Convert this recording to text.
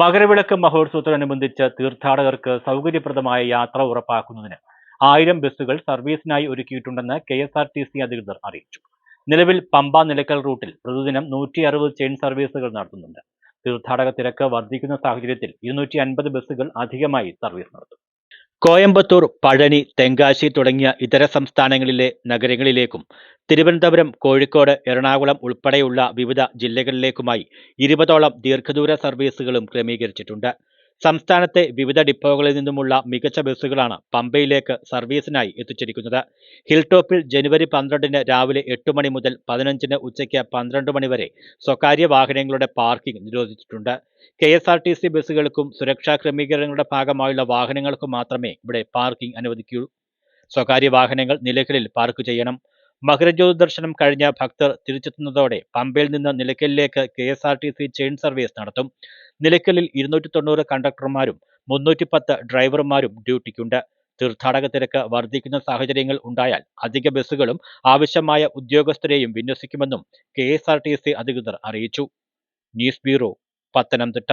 മകരവിളക്ക് മഹോത്സവത്തോടനുബന്ധിച്ച് തീർത്ഥാടകർക്ക് സൗകര്യപ്രദമായ യാത്ര ഉറപ്പാക്കുന്നതിന് 1000 ബസ്സുകൾ സർവീസിനായി ഒരുക്കിയിട്ടുണ്ടെന്ന് KSRTC അധികൃതർ അറിയിച്ചു. നിലവിൽ പമ്പ നിലയ്ക്കൽ റൂട്ടിൽ പ്രതിദിനം 160 ചെയിൻ സർവീസുകൾ നടത്തുന്നുണ്ട്. തീർത്ഥാടക തിരക്ക് വർദ്ധിക്കുന്ന സാഹചര്യത്തിൽ 250 ബസ്സുകൾ അധികമായി സർവീസ് നടത്തും. കോയമ്പത്തൂർ, പഴനി, തെങ്കാശി തുടങ്ങിയ ഇതര സംസ്ഥാനങ്ങളിലെ നഗരങ്ങളിലേക്കും തിരുവനന്തപുരം, കോഴിക്കോട്, എറണാകുളം ഉൾപ്പെടെയുള്ള വിവിധ ജില്ലകളിലേക്കുമായി 20ഓളം ദീർഘദൂര സർവീസുകളും ക്രമീകരിച്ചിട്ടുണ്ട്. സംസ്ഥാനത്തെ വിവിധ ഡിപ്പോകളിൽ നിന്നുമുള്ള മികച്ച ബസ്സുകളാണ് പമ്പയിലേക്ക് സർവീസിനായി എത്തിച്ചിരിക്കുന്നത്. ഹിൽ ടോപ്പിൽ ജനുവരി 12-ന് രാവിലെ 8 മണി മുതൽ 15-ന് ഉച്ചയ്ക്ക് 12 മണി വരെ സ്വകാര്യ വാഹനങ്ങളുടെ പാർക്കിംഗ് നിരോധിച്ചിട്ടുണ്ട്. KSRTC ബസ്സുകൾക്കും സുരക്ഷാ ക്രമീകരണങ്ങളുടെ ഭാഗമായുള്ള വാഹനങ്ങൾക്കും മാത്രമേ ഇവിടെ പാർക്കിംഗ് അനുവദിക്കൂ. സ്വകാര്യ വാഹനങ്ങൾ നിലയ്ക്കലിൽ പാർക്ക് ചെയ്യണം. മകരജ്യോതി ദർശനം കഴിഞ്ഞ ഭക്തർ തിരിച്ചെത്തുന്നതോടെ പമ്പയിൽ നിന്ന് നിലയ്ക്കലിലേക്ക് KSRTC ചെയിൻ സർവീസ് നടത്തും. നിലയ്ക്കലിൽ 290 കണ്ടക്ടർമാരും 310 ഡ്രൈവർമാരും ഡ്യൂട്ടിക്കുണ്ട്. തീർത്ഥാടക തിരക്ക് വർദ്ധിക്കുന്ന സാഹചര്യങ്ങൾ ഉണ്ടായാൽ അധിക ബസ്സുകളും ആവശ്യമായ ഉദ്യോഗസ്ഥരെയും വിന്യസിക്കുമെന്നും KSRTC അധികൃതർ അറിയിച്ചു. News bureau, Pathanamthitta.